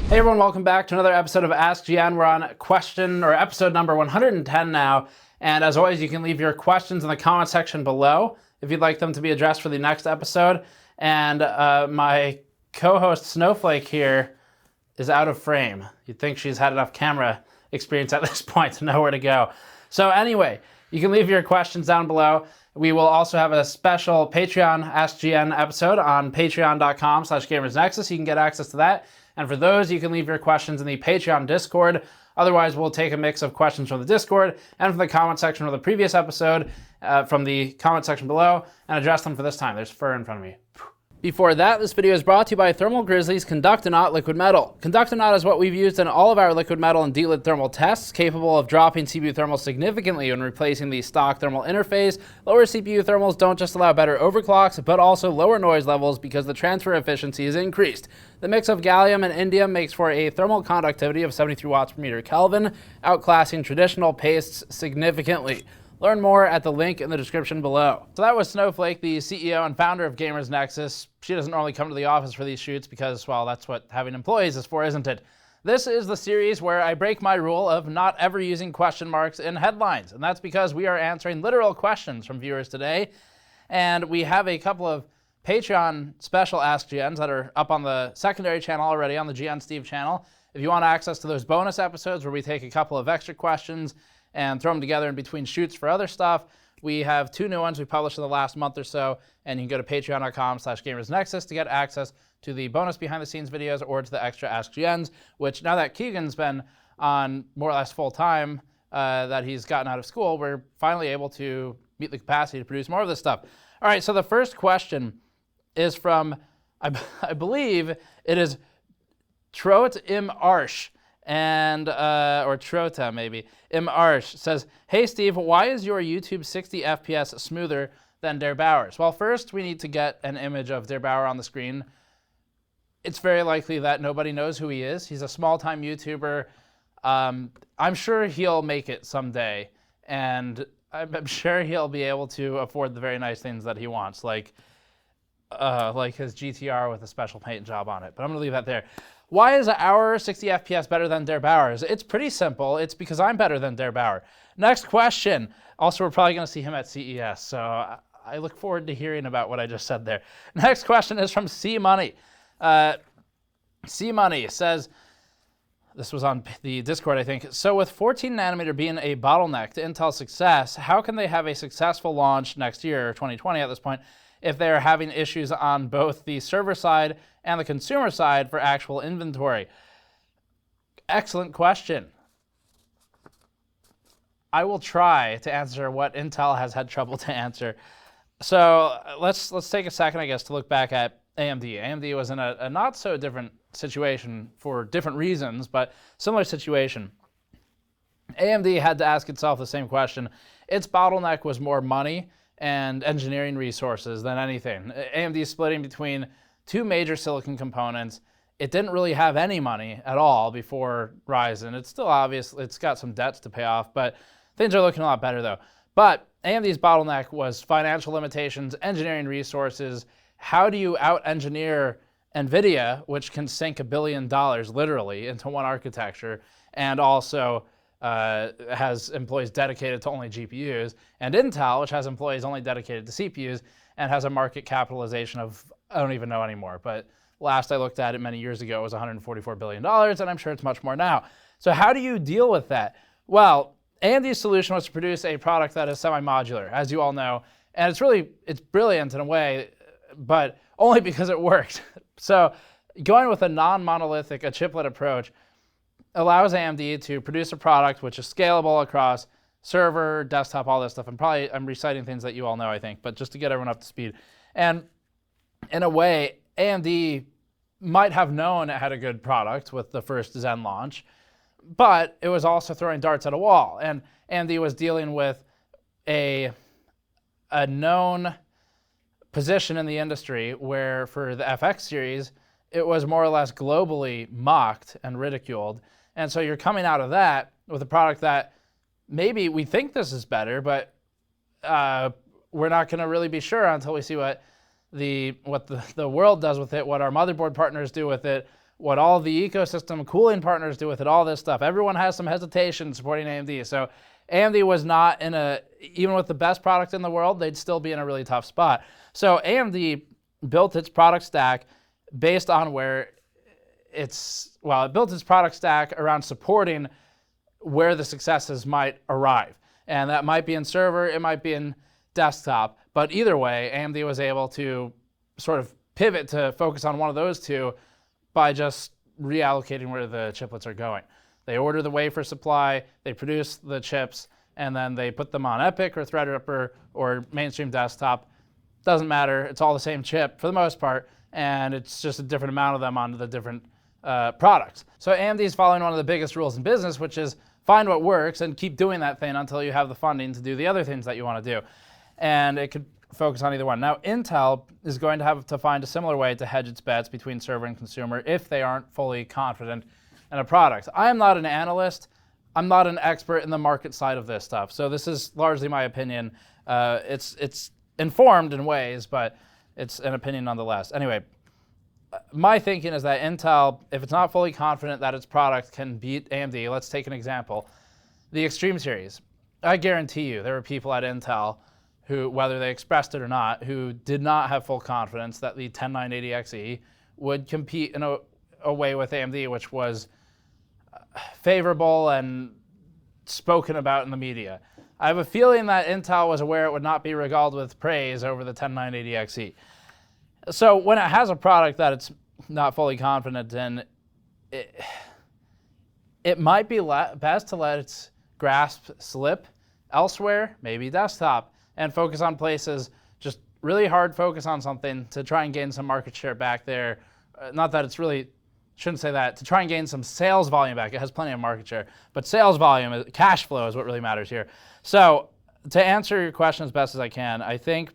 Hey everyone, welcome back to another episode of Ask GN. We're on episode number 110 now. And as always, you can leave your questions in the comment section below if you'd like them to be addressed for the next episode. And my co-host Snowflake here is out of frame. You'd think she's had enough camera experience at this point to know where to go. So anyway, you can leave your questions down below. We will also have a special Patreon Ask GN episode on patreon.com/gamersnexus. You can get access to that. And for those, you can leave your questions in the Patreon Discord. Otherwise, we'll take a mix of questions from the Discord and from the comment section of the previous episode, from the comment section below, and address them for this time. There's fur in front of me. Before that, this video is brought to you by Thermal Grizzly's Conductonaut Liquid Metal. Conductonaut is what we've used in all of our liquid metal and delid thermal tests, capable of dropping CPU thermals significantly when replacing the stock thermal interface. Lower CPU thermals don't just allow better overclocks, but also lower noise levels because the transfer efficiency is increased. The mix of gallium and indium makes for a thermal conductivity of 73 watts per meter Kelvin, outclassing traditional pastes significantly. Learn more at the link in the description below. So that was Snowflake, the CEO and founder of Gamers Nexus. She doesn't normally come to the office for these shoots because, well, that's what having employees is for, isn't it? This is the series where I break my rule of not ever using question marks in headlines. And that's because we are answering literal questions from viewers today. And we have a couple of Patreon special Ask GNs that are up on the secondary channel already, on the GN Steve channel. If you want access to those bonus episodes where we take a couple of extra questions and throw them together in between shoots for other stuff, we have two new ones we published in the last month or so, and you can go to patreon.com/gamersnexus to get access to the bonus behind the scenes videos or to the extra Ask GNs, which now that Keegan's been on more or less full time, that he's gotten out of school, we're finally able to meet the capacity to produce more of this stuff. All right, so the first question is from, I believe it is Troeteimarsch. And, or Trota maybe. Arsh says, hey Steve, why is your YouTube 60 FPS smoother than Der Bauer's? Well, first we need to get an image of Der Bauer on the screen. It's very likely that nobody knows who he is. He's a small-time YouTuber. I'm sure he'll make it someday. And I'm sure he'll be able to afford the very nice things that he wants, like his GTR with a special paint job on it. But I'm gonna leave that there. Why is our 60 FPS better than Der Bauer's? It's pretty simple. It's because I'm better than Der Bauer. Next question. Also, we're probably going to see him at CES, so I look forward to hearing about what I just said there. Next question is from Cmoney. Cmoney says, this was on the Discord, I think. So with 14 nanometer being a bottleneck to Intel's success, how can they have a successful launch next year, or 2020 at this point, if they're having issues on both the server side and the consumer side for actual inventory? Excellent question. I will try to answer what Intel has had trouble to answer. So let's take a second, I guess, to look back at AMD. AMD was in a not so different situation for different reasons, but similar situation. AMD had to ask itself the same question. Its bottleneck was more money and engineering resources than anything. AMD is splitting between two major silicon components. It didn't really have any money at all before Ryzen. It's still obvious, it's got some debts to pay off, but things are looking a lot better though. But AMD's bottleneck was financial limitations, engineering resources. How do you out-engineer Nvidia, which can sink $1 billion literally into one architecture, and also has employees dedicated to only GPUs, and Intel, which has employees only dedicated to CPUs, and has a market capitalization of, I don't even know anymore, but last I looked at it many years ago, it was $144 billion, and I'm sure it's much more now. So how do you deal with that? Well, AMD's solution was to produce a product that is semi-modular, as you all know, and it's brilliant in a way, but only because it worked. So going with a non-monolithic, a chiplet approach, allows AMD to produce a product which is scalable across server, desktop, all this stuff. I'm reciting things that you all know, I think, but just to get everyone up to speed. And in a way, AMD might have known it had a good product with the first Zen launch, but it was also throwing darts at a wall. And AMD was dealing with a known position in the industry where for the FX series, it was more or less globally mocked and ridiculed. And so you're coming out of that with a product that maybe we think this is better, but we're not going to really be sure until we see what the world does with it, what our motherboard partners do with it, what all the ecosystem cooling partners do with it, all this stuff. Everyone has some hesitation supporting AMD. So AMD was not in a, even with the best product in the world, they'd still be in a really tough spot. So AMD built its product stack based on where it's, well, it built its product stack around supporting where the successes might arrive. And that might be in server, it might be in desktop. But either way, AMD was able to sort of pivot to focus on one of those two by just reallocating where the chiplets are going. They order the wafer supply, they produce the chips, and then they put them on EPYC or Threadripper or mainstream desktop. Doesn't matter, it's all the same chip for the most part, and it's just a different amount of them on the different products. So AMD is following one of the biggest rules in business, which is find what works and keep doing that thing until you have the funding to do the other things that you want to do. And it could focus on either one. Now, Intel is going to have to find a similar way to hedge its bets between server and consumer if they aren't fully confident in a product. I am not an analyst. I'm not an expert in the market side of this stuff. So this is largely my opinion. It's informed in ways, but it's an opinion nonetheless. Anyway, my thinking is that Intel, if it's not fully confident that its product can beat AMD, let's take an example, the Extreme series. I guarantee you there were people at Intel who, whether they expressed it or not, who did not have full confidence that the 10980XE would compete in a way with AMD, which was favorable and spoken about in the media. I have a feeling that Intel was aware it would not be regaled with praise over the 10980XE. So when it has a product that it's not fully confident in, it might be best to let its grasp slip elsewhere, maybe desktop, and focus on places, just really hard focus on something to try and gain some market share back there. Not that it's really, shouldn't say that, to try and gain some sales volume back. It has plenty of market share, but sales volume, cash flow is what really matters here. So to answer your question as best as I can, I think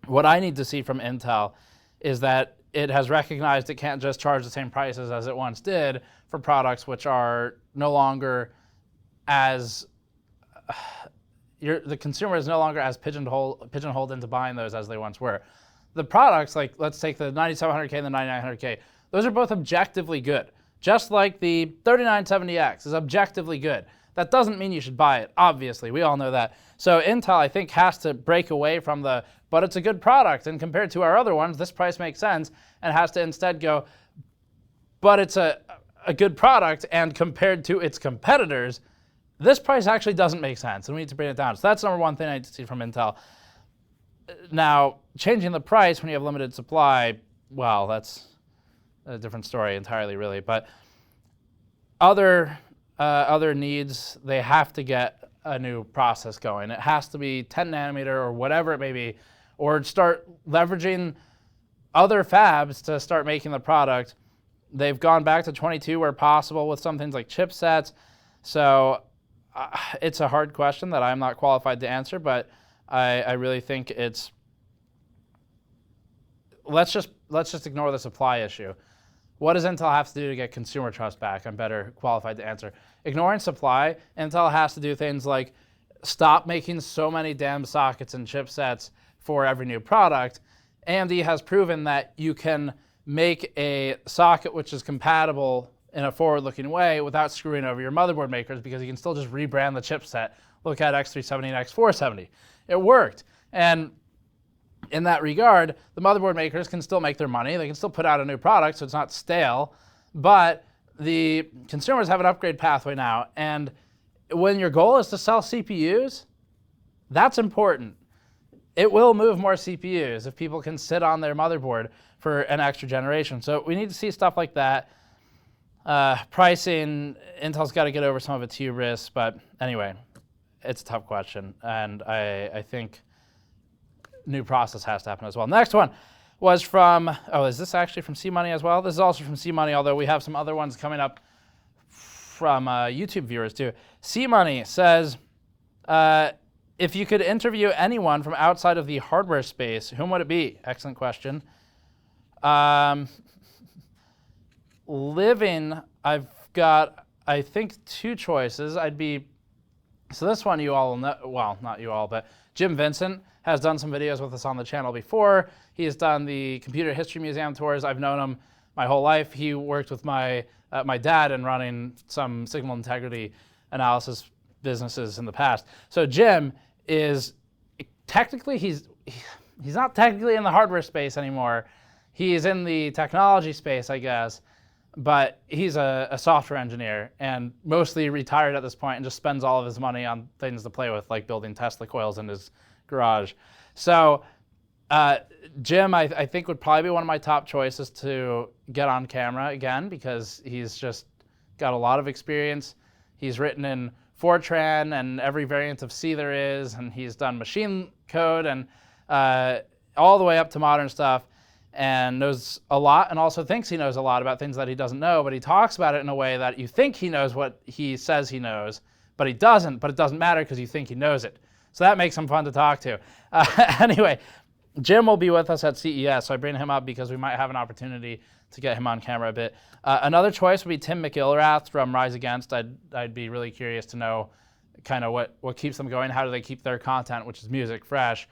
what I need to see from Intel is that it has recognized it can't just charge the same prices as it once did for products which are no longer as, the consumer is no longer as pigeonholed into buying those as they once were. The products, like let's take the 9700K and the 9900K, those are both objectively good. Just like the 3970X is objectively good. That doesn't mean you should buy it, obviously, we all know that. So Intel, I think, has to break away from the, but it's a good product, and compared to our other ones, this price makes sense, and has to instead go, but it's a good product, and compared to its competitors, this price actually doesn't make sense, and we need to bring it down. So that's number one thing I need to see from Intel. Now, changing the price when you have limited supply, well, that's a different story entirely, really. But other needs, they have to get a new process going. It has to be 10 nanometer or whatever it may be, or start leveraging other fabs to start making the product. They've gone back to 22 where possible with some things like chipsets. So it's a hard question that I'm not qualified to answer, but I really think it's, let's just ignore the supply issue. What does Intel have to do to get consumer trust back? I'm better qualified to answer. Ignoring supply, Intel has to do things like stop making so many damn sockets and chipsets for every new product. AMD has proven that you can make a socket which is compatible in a forward-looking way without screwing over your motherboard makers, because you can still just rebrand the chipset. Look at X370 and X470. It worked. And in that regard, the motherboard makers can still make their money. They can still put out a new product, so it's not stale. But the consumers have an upgrade pathway now. And when your goal is to sell CPUs, that's important. It will move more CPUs if people can sit on their motherboard for an extra generation. So we need to see stuff like that. Pricing, Intel's got to get over some of its hubris. But anyway, it's a tough question. And I think new process has to happen as well. Next one was from, oh, is this actually from Cmoney as well? This is also from Cmoney, although we have some other ones coming up from YouTube viewers too. Cmoney says, if you could interview anyone from outside of the hardware space, whom would it be? Excellent question. Living, I've got, I think, two choices. So this one you all know, well, not you all, but Jim Vincent has done some videos with us on the channel before. He has done the Computer History Museum tours. I've known him my whole life. He worked with my dad in running some signal integrity analysis businesses in the past. So Jim is technically, he's not technically in the hardware space anymore. He's in the technology space, I guess, but he's a software engineer and mostly retired at this point and just spends all of his money on things to play with, like building Tesla coils in his garage. So Jim, I think, would probably be one of my top choices to get on camera again, because he's just got a lot of experience. He's written in Fortran and every variant of C there is, and he's done machine code and all the way up to modern stuff, and knows a lot, and also thinks he knows a lot about things that he doesn't know, but he talks about it in a way that you think he knows what he says he knows, but he doesn't, but it doesn't matter because you think he knows it. So that makes him fun to talk to. Anyway, Jim will be with us at CES, so I bring him up because we might have an opportunity to get him on camera a bit. Another choice would be Tim McIlrath from Rise Against. I'd be really curious to know kind of what keeps them going. How do they keep their content, which is music, fresh,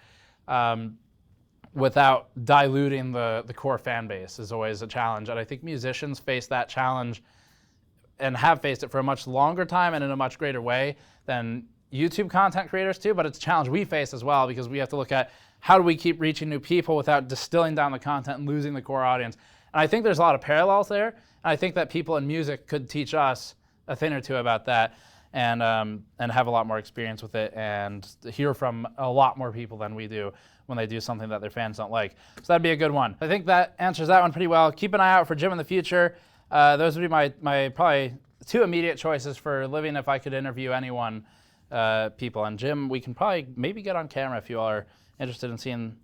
without diluting the core fan base is always a challenge. And I think musicians face that challenge and have faced it for a much longer time and in a much greater way than YouTube content creators do, but it's a challenge we face as well, because we have to look at how do we keep reaching new people without distilling down the content and losing the core audience. And I think there's a lot of parallels there, and I think that people in music could teach us a thing or two about that, and have a lot more experience with it and hear from a lot more people than we do when they do something that their fans don't like. So that'd be a good one. I think that answers that one pretty well. Keep an eye out for Jim in the future. Those would be my probably two immediate choices for living if I could interview anyone, people. And Jim, we can probably maybe get on camera if you all are interested in seeing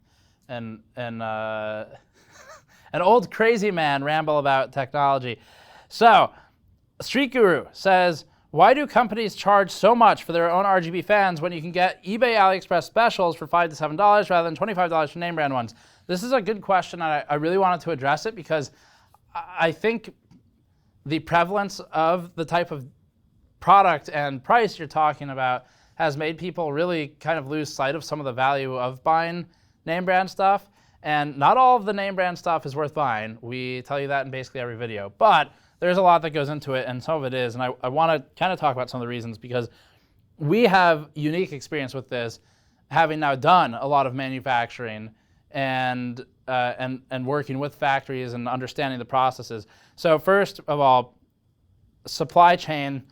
an old crazy man ramble about technology. So, Streetguru says, why do companies charge so much for their own RGB fans when you can get eBay AliExpress specials for $5 to $7 rather than $25 for name brand ones? This is a good question, and I really wanted to address it because I think the prevalence of the type of product and price you're talking about has made people really kind of lose sight of some of the value of buying name brand stuff. And not all of the name brand stuff is worth buying. We tell you that in basically every video. But there's a lot that goes into it, and some of it is. And I want to kind of talk about some of the reasons, because we have unique experience with this, having now done a lot of manufacturing and working with factories and understanding the processes. So first of all, supply chain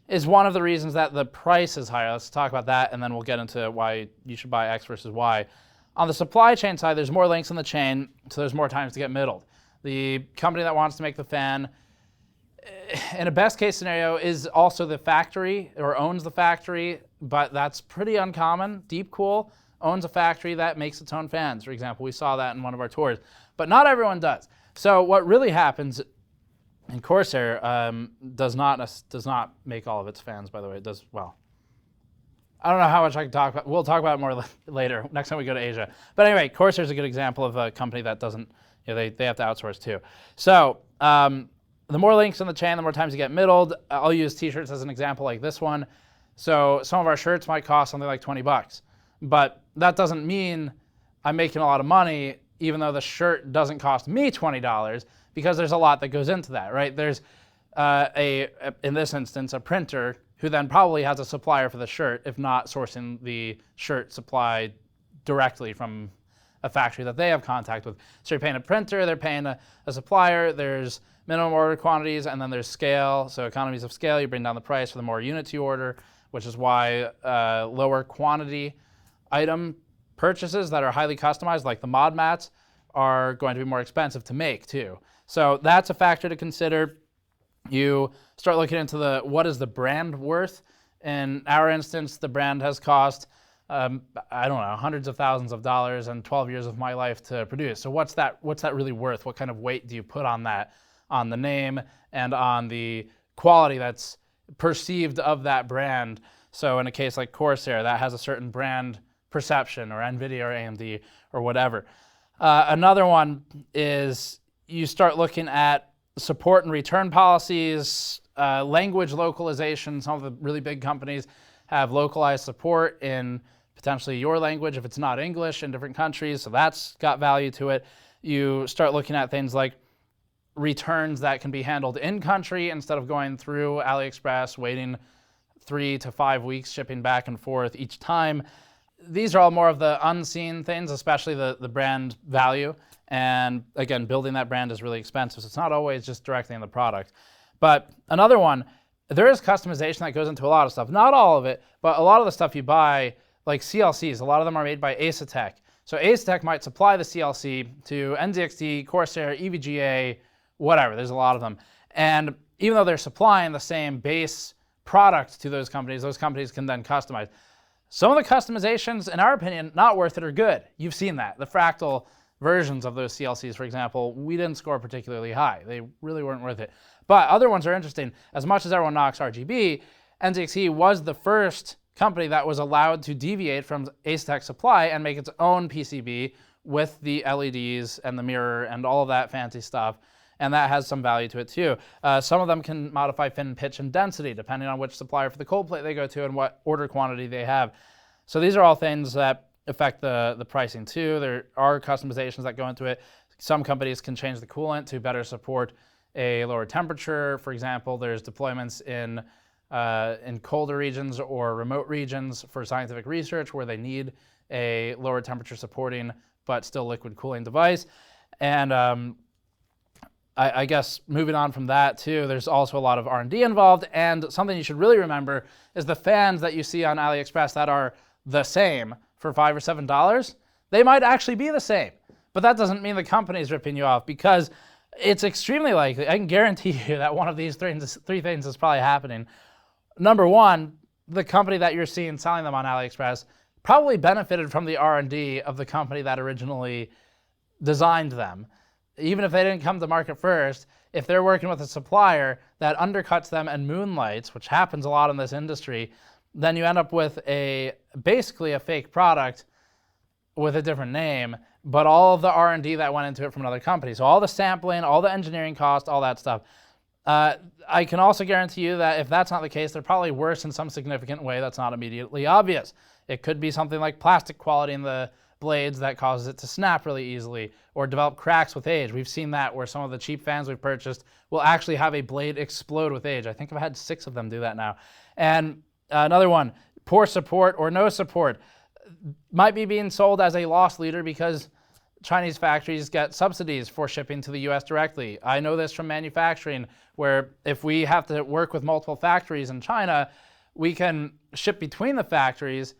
is one of the reasons that the price is higher. Let's talk about that, and then we'll get into why you should buy X versus Y. On the supply chain side, there's more links in the chain, so there's more times to get middled. The company that wants to make the fan, in a best case scenario, is also the factory or owns the factory, but that's pretty uncommon. Deepcool owns a factory that makes its own fans, for example. We saw that in one of our tours, but not everyone does. So what really happens, and Corsair does not make all of its fans, by the way. It does, well, I don't know how much I can talk about. We'll talk about it more later, next time we go to Asia. But anyway, Corsair is a good example of a company that doesn't, they have to outsource too. So the more links in the chain, the more times you get middled. I'll use t-shirts as an example like this one. So some of our shirts might cost something like 20 bucks. But that doesn't mean I'm making a lot of money, even though the shirt doesn't cost me $20, because there's a lot that goes into that, right? There's in this instance, a printer who then probably has a supplier for the shirt, if not sourcing the shirt supply directly from a factory that they have contact with. So you're paying a printer, they're paying a supplier, there's minimum order quantities, and then there's scale. So economies of scale, you bring down the price for the more units you order, which is why lower quantity item purchases that are highly customized, like the mod mats, are going to be more expensive to make too. So that's a factor to consider. You start looking into what is the brand worth. In our instance, the brand has cost, I don't know, hundreds of thousands of dollars and 12 years of my life to produce. So what's that really worth? What kind of weight do you put on that, on the name and on the quality that's perceived of that brand? So in a case like Corsair, that has a certain brand perception, or Nvidia or AMD or whatever. Another one is you start looking at support and return policies, language localization. Some of the really big companies have localized support in potentially your language if it's not English in different countries, so that's got value to it. You start looking at things like returns that can be handled in country instead of going through AliExpress, waiting 3 to 5 weeks shipping back and forth each time. These are all more of the unseen things, especially the brand value. And again, building that brand is really expensive, so it's not always just directly in the product. But another one, there is customization that goes into a lot of stuff. Not all of it, but a lot of the stuff you buy, like CLCs, a lot of them are made by Asetek. So Asetek might supply the CLC to NZXT, Corsair, EVGA, whatever. There's a lot of them. And even though they're supplying the same base product to those companies can then customize. Some of the customizations, in our opinion, not worth it or good. You've seen that. The fractal versions of those CLCs, for example, we didn't score particularly high. They really weren't worth it. But other ones are interesting. As much as everyone knocks RGB, NZXT was the first company that was allowed to deviate from Asetek supply and make its own PCB with the LEDs and the mirror and all of that fancy stuff. And that has some value to it too. Some of them can modify fin, pitch, and density depending on which supplier for the cold plate they go to and what order quantity they have. So these are all things that affect the pricing too. There are customizations that go into it. Some companies can change the coolant to better support a lower temperature. For example, there's deployments in colder regions or remote regions for scientific research where they need a lower temperature supporting but still liquid cooling device. And I guess moving on from that too, there's also a lot of R&D involved, and something you should really remember is the fans that you see on AliExpress that are the same for $5 or $7, they might actually be the same. But that doesn't mean the company's ripping you off, because it's extremely likely, I can guarantee you that one of these three things is probably happening. Number one, the company that you're seeing selling them on AliExpress probably benefited from the R&D of the company that originally designed them. Even if they didn't come to market first, if they're working with a supplier that undercuts them and moonlights, which happens a lot in this industry, then you end up with basically a fake product with a different name, but all of the R&D that went into it from another company. So all the sampling, all the engineering cost, all that stuff. I can also guarantee you that if that's not the case, they're probably worse in some significant way that's not immediately obvious. It could be something like plastic quality in the blades that causes it to snap really easily or develop cracks with age. We've seen that where some of the cheap fans we've purchased will actually have a blade explode with age. I think I've had 6 of them do that now. And another one, poor support or no support, might be being sold as a loss leader because Chinese factories get subsidies for shipping to the US directly. I know this from manufacturing, where if we have to work with multiple factories in China, we can ship between the factories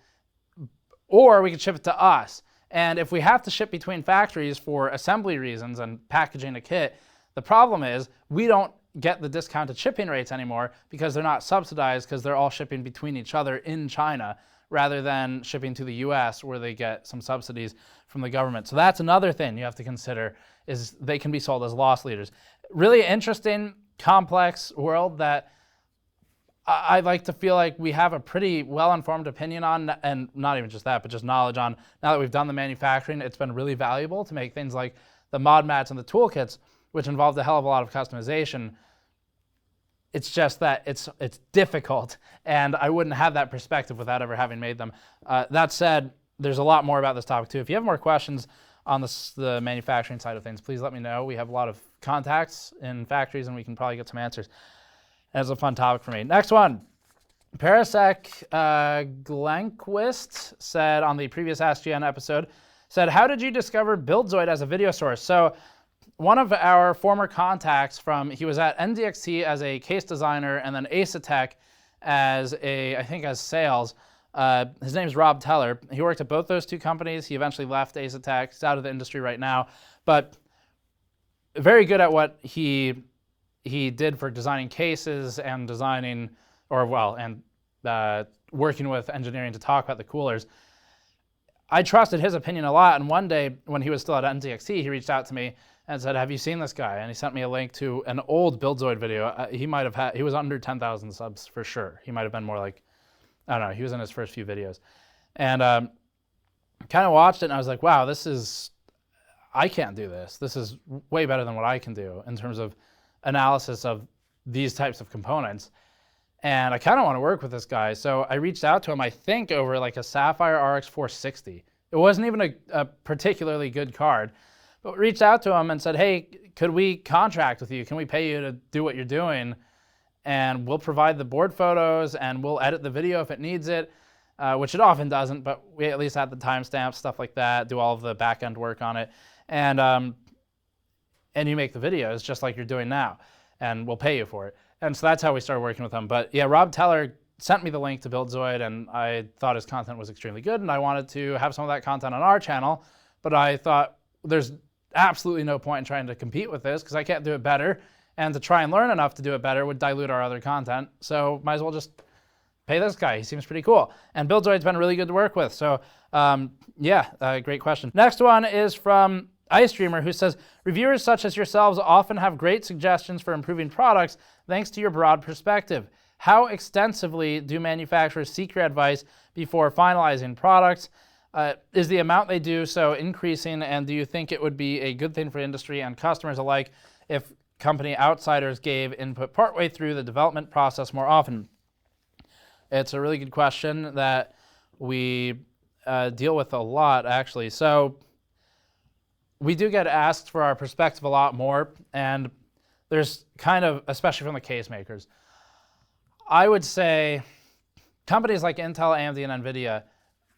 or we can ship it to us. And if we have to ship between factories for assembly reasons and packaging a kit, the problem is we don't get the discounted shipping rates anymore because they're not subsidized, because they're all shipping between each other in China rather than shipping to the US where they get some subsidies from the government. So that's another thing you have to consider, is they can be sold as loss leaders. Really interesting, complex world that I like to feel like we have a pretty well-informed opinion on, and not even just that, but just knowledge on. Now that we've done the manufacturing, it's been really valuable to make things like the mod mats and the toolkits, which involved a hell of a lot of customization. It's just that it's difficult, and I wouldn't have that perspective without ever having made them. That said, there's a lot more about this topic too. If you have more questions on the manufacturing side of things, please let me know. We have a lot of contacts in factories, and we can probably get some answers. It's a fun topic for me. Next one. Parasec Glenkwyst said on the previous AskGN episode, said, how did you discover Buildzoid as a video source? So one of our former contacts he was at NZXT as a case designer and then Asetek as as sales. His name is Rob Teller. He worked at both those two companies. He eventually left Asetek. He's out of the industry right now, but very good at what he did for designing cases and working with engineering to talk about the coolers. I trusted his opinion a lot, and one day when he was still at NZXT, he reached out to me and said, have you seen this guy? And he sent me a link to an old Buildzoid video. He was under 10,000 subs for sure. He might have been more like, I don't know, he was in his first few videos. And kind of watched it, and I was like, wow, I can't do this. This is way better than what I can do in terms of analysis of these types of components. And I kind of want to work with this guy. So I reached out to him, I think over like a Sapphire RX 460. It wasn't even a particularly good card, reached out to them and said, hey, could we contract with you? Can we pay you to do what you're doing? And we'll provide the board photos and we'll edit the video if it needs it, which it often doesn't, but we at least add the timestamps, stuff like that, do all of the back end work on it. And you make the videos just like you're doing now, and we'll pay you for it. And so that's how we started working with them. But yeah, Rob Teller sent me the link to Buildzoid, and I thought his content was extremely good, and I wanted to have some of that content on our channel, but I thought there's absolutely no point in trying to compete with this because I can't do it better. And to try and learn enough to do it better would dilute our other content. So might as well just pay this guy. He seems pretty cool. And Buildzoid's been really good to work with. So great question. Next one is from IceDreamer, who says, reviewers such as yourselves often have great suggestions for improving products thanks to your broad perspective. How extensively do manufacturers seek your advice before finalizing products? Is the amount they do so increasing, and do you think it would be a good thing for industry and customers alike if company outsiders gave input partway through the development process more often? It's a really good question that we deal with a lot, actually. So we do get asked for our perspective a lot more, and there's kind of, especially from the case makers, I would say companies like Intel, AMD, and Nvidia,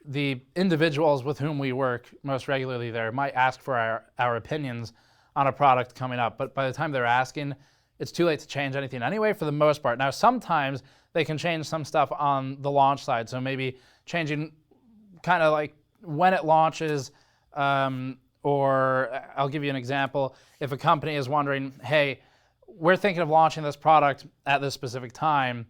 the individuals with whom we work most regularly there might ask for our opinions on a product coming up, but by the time they're asking, it's too late to change anything anyway for the most part. Now, sometimes they can change some stuff on the launch side, so maybe changing kind of like when it launches, or I'll give you an example. If a company is wondering, hey, we're thinking of launching this product at this specific time,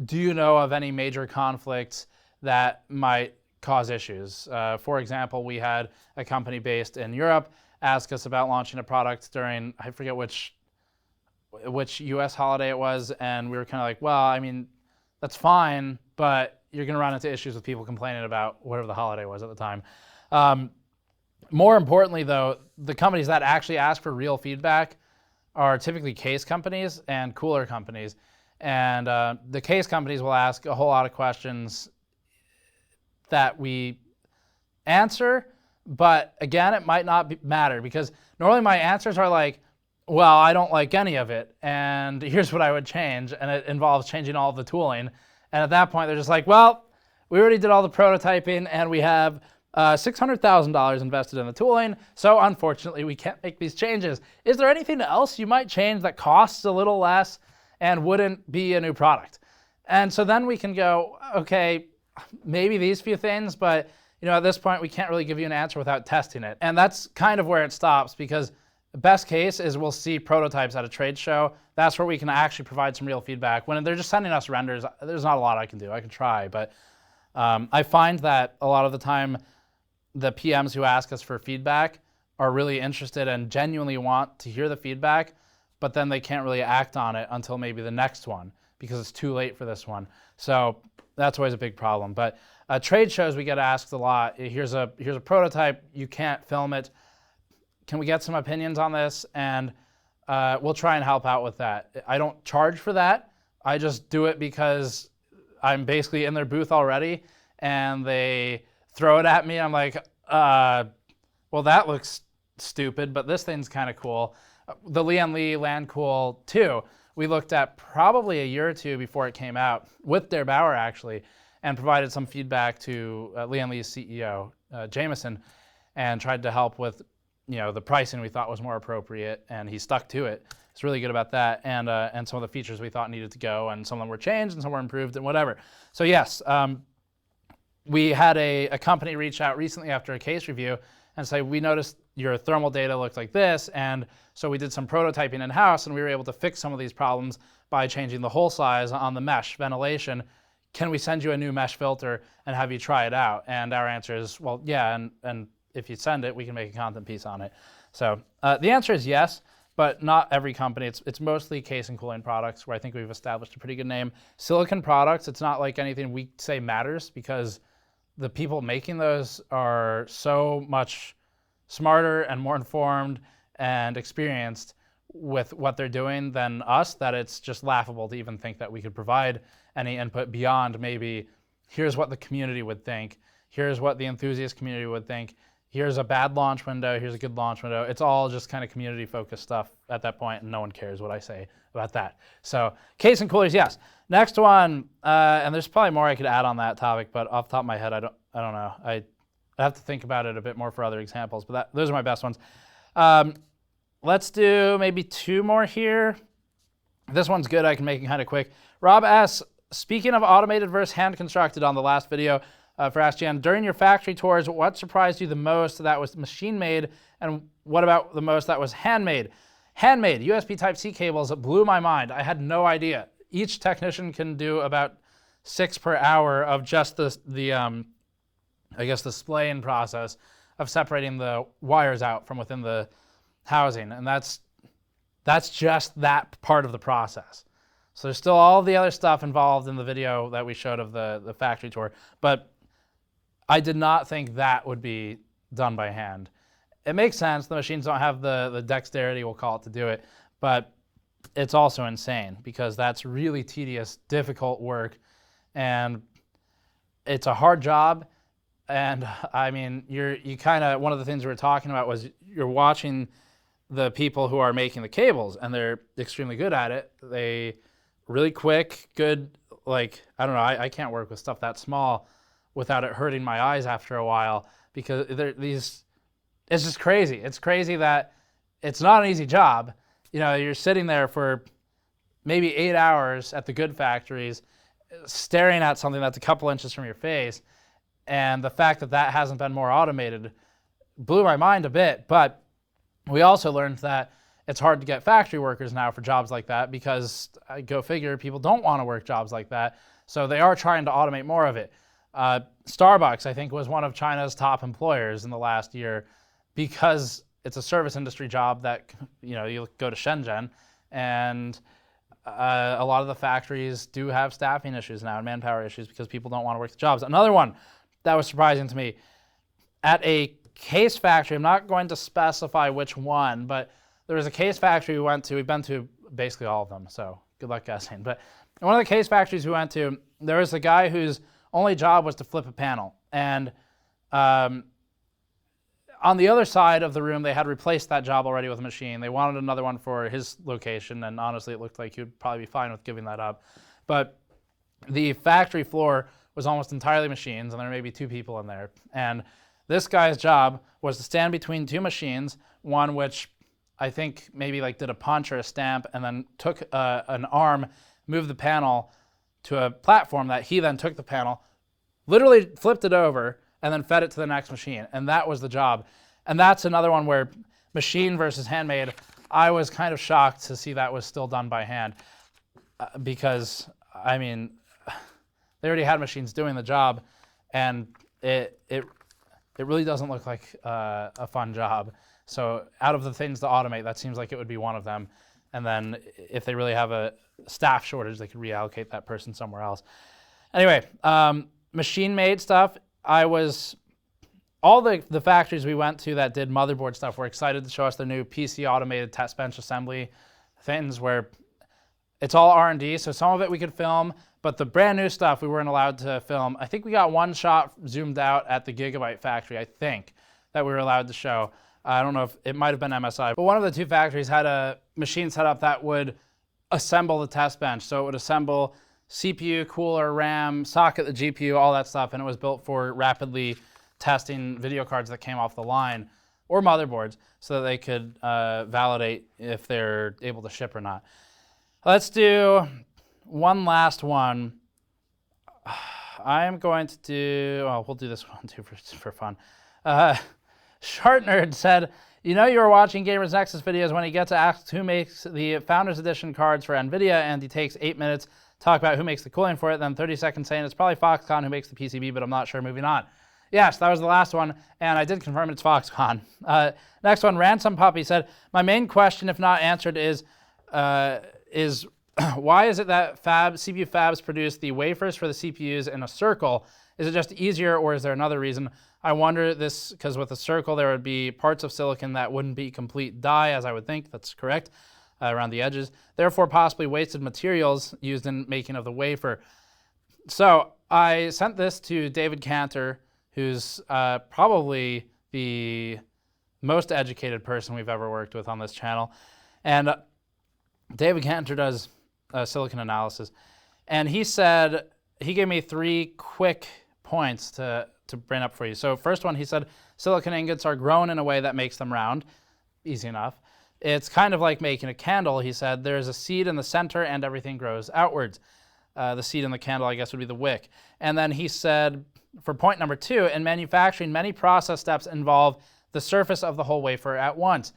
do you know of any major conflicts that might cause issues? For example, we had a company based in Europe ask us about launching a product during, I forget which US holiday it was, and we were kind of like, well, I mean, that's fine, but you're going to run into issues with people complaining about whatever the holiday was at the time. More importantly, though, the companies that actually ask for real feedback are typically case companies and cooler companies. And the case companies will ask a whole lot of questions that we answer, but again, it might not matter because normally my answers are like, well, I don't like any of it, and here's what I would change, and it involves changing all of the tooling. And at that point, they're just like, well, we already did all the prototyping, and we have $600,000 invested in the tooling, so unfortunately, we can't make these changes. Is there anything else you might change that costs a little less and wouldn't be a new product? And so then we can go, okay, maybe these few things, but at this point, we can't really give you an answer without testing it. And that's kind of where it stops, because the best case is we'll see prototypes at a trade show. That's where we can actually provide some real feedback. When they're just sending us renders, there's not a lot I can do. I can try, but I find that a lot of the time, the PMs who ask us for feedback are really interested and genuinely want to hear the feedback, but then they can't really act on it until maybe the next one because it's too late for this one. So that's always a big problem. But trade shows, we get asked a lot. Here's a prototype. You can't film it. Can we get some opinions on this? And we'll try and help out with that. I don't charge for that. I just do it because I'm basically in their booth already, and they throw it at me. I'm like, well, that looks stupid, but this thing's kind of cool. The Lian Li Landcool 2, we looked at probably a year or two before it came out with Der Bauer, actually, and provided some feedback to Lian Li's CEO, Jameson, and tried to help with the pricing we thought was more appropriate, and he stuck to it. It's really good about that, and some of the features we thought needed to go, and some of them were changed, and some were improved, and whatever. So yes, we had a company reach out recently after a case review and say, we noticed your thermal data looked like this, and so we did some prototyping in-house, and we were able to fix some of these problems by changing the hole size on the mesh ventilation. Can we send you a new mesh filter and have you try it out? And our answer is, well, yeah, and if you send it, we can make a content piece on it. So the answer is yes, but not every company. It's mostly case and cooling products where I think we've established a pretty good name. Silicon products, it's not like anything we say matters because the people making those are so much smarter and more informed and experienced with what they're doing than us that it's just laughable to even think that we could provide any input beyond maybe here's what the community would think, here's what the enthusiast community would think. here's a bad launch window, here's a good launch window. It's all just kind of community-focused stuff at that point, and no one cares what I say about that. So case and coolers, yes. Next one, and there's probably more I could add on that topic, but off the top of my head, I don't know. I have to think about it a bit more for other examples, but those are my best ones. Let's do maybe 2 more here. This one's good. I can make it kind of quick. Rob asks, speaking of automated versus hand constructed on the last video for AskGN, during your factory tours, what surprised you the most that was machine made, and what about the most that was handmade? Handmade USB Type-C cables that blew my mind. I had no idea. Each technician can do about 6 per hour of just the I guess the splaying process of separating the wires out from within the housing, and that's just that part of the process. So there's still all the other stuff involved in the video that we showed of the factory tour, but I did not think that would be done by hand. It makes sense. The machines don't have the dexterity, we'll call it, to do it, but it's also insane because that's really tedious, difficult work, and it's a hard job. And I mean, you kind of, one of the things we were talking about was you're watching the people who are making the cables, and they're extremely good at it. They really quick, good, like, I don't know, I can't work with stuff that small without it hurting my eyes after a while, because it's just crazy. It's crazy that it's not an easy job. You know, you're sitting there for maybe 8 hours at the good factories, staring at something that's a couple inches from your face. And the fact that that hasn't been more automated blew my mind a bit. But we also learned that it's hard to get factory workers now for jobs like that, because, go figure, people don't want to work jobs like that. So they are trying to automate more of it. Starbucks, I think, was one of China's top employers in the last year because it's a service industry job that, you know, you go to Shenzhen, and a lot of the factories do have staffing issues now and manpower issues because people don't want to work the jobs. Another one that was surprising to me, at a case factory, I'm not going to specify which one, but there was a case factory we went to. We've been to basically all of them, so good luck guessing. But in one of the case factories we went to, there was a guy whose only job was to flip a panel. And on the other side of the room, they had replaced that job already with a machine. They wanted another one for his location, and honestly, it looked like he would probably be fine with giving that up. But the factory floor was almost entirely machines, and there may be 2 people in there. And this guy's job was to stand between 2 machines, one which I think maybe like did a punch or a stamp, and then took an arm, moved the panel to a platform that he then took the panel, literally flipped it over, and then fed it to the next machine. And that was the job. And that's another one where machine versus handmade, I was kind of shocked to see that was still done by hand, because, I mean, they already had machines doing the job, and it really doesn't look like a fun job. So out of the things to automate, that seems like it would be one of them. And then if they really have a staff shortage, they could reallocate that person somewhere else. Anyway, machine-made stuff, all the factories we went to that did motherboard stuff were excited to show us the new PC automated test bench assembly things where it's all R&D, so some of it we could film, but the brand new stuff we weren't allowed to film. I think we got one shot zoomed out at the Gigabyte factory, I think, that we were allowed to show. I don't know if it might have been MSI, but one of the 2 factories had a machine set up that would assemble the test bench. So it would assemble CPU, cooler, RAM, socket the GPU, all that stuff, and it was built for rapidly testing video cards that came off the line or motherboards so that they could validate if they're able to ship or not. Let's do one last one. I am going to do, we'll do this one too for fun. Shartnerd said, you know you were watching Gamers Nexus videos when he gets asked who makes the Founders Edition cards for Nvidia, and he takes 8 minutes to talk about who makes the cooling for it, then 30 seconds saying it's probably Foxconn who makes the PCB, but I'm not sure, moving on. Yes, that was the last one, and I did confirm it's Foxconn. Next one, Ransom Puppy said, my main question, if not answered, is why is it that CPU fabs produce the wafers for the CPUs in a circle? Is it just easier, or is there another reason? I wonder this because with a circle there would be parts of silicon that wouldn't be complete die, as I would think, that's correct, around the edges. Therefore, possibly wasted materials used in making of the wafer. So I sent this to David Cantor, who's probably the most educated person we've ever worked with on this channel. And David Cantor does silicon analysis. And he said, he gave me 3 quick points to bring up for you. So first one, he said, silicon ingots are grown in a way that makes them round. Easy enough. It's kind of like making a candle, he said. There's a seed in the center and everything grows outwards. The seed in the candle, I guess, would be the wick. And then he said, for point number 2, in manufacturing, many process steps involve the surface of the whole wafer at once.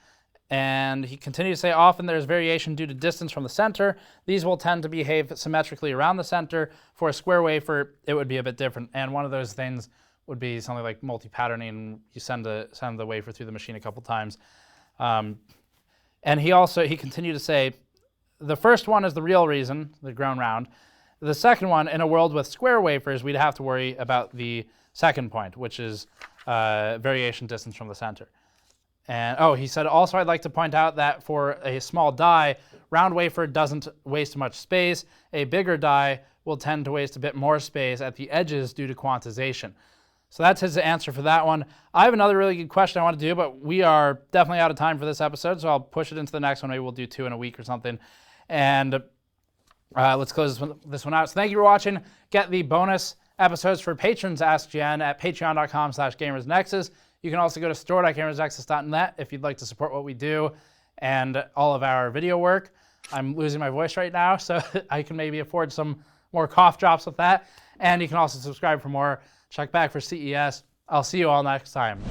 And he continued to say, often there's variation due to distance from the center. These will tend to behave symmetrically around the center. For a square wafer, it would be a bit different. And one of those things would be something like multi-patterning. You send the wafer through the machine a couple times. And he continued to say, the first one is the real reason, the grown round. The second one, in a world with square wafers, we'd have to worry about the second point, which is variation distance from the center. And he said, also I'd like to point out that for a small die, round wafer doesn't waste much space. A bigger die will tend to waste a bit more space at the edges due to quantization. So that's his answer for that one. I have another really good question I want to do, but we are definitely out of time for this episode, so I'll push it into the next one. Maybe we'll do 2 in a week or something. And let's close this one out. So thank you for watching. Get the bonus episodes for patrons Ask GN at patreon.com/gamersnexus. You can also go to store.gamersnexus.net if you'd like to support what we do and all of our video work. I'm losing my voice right now, so I can maybe afford some more cough drops with that. And you can also subscribe for more. Check back for CES. I'll see you all next time.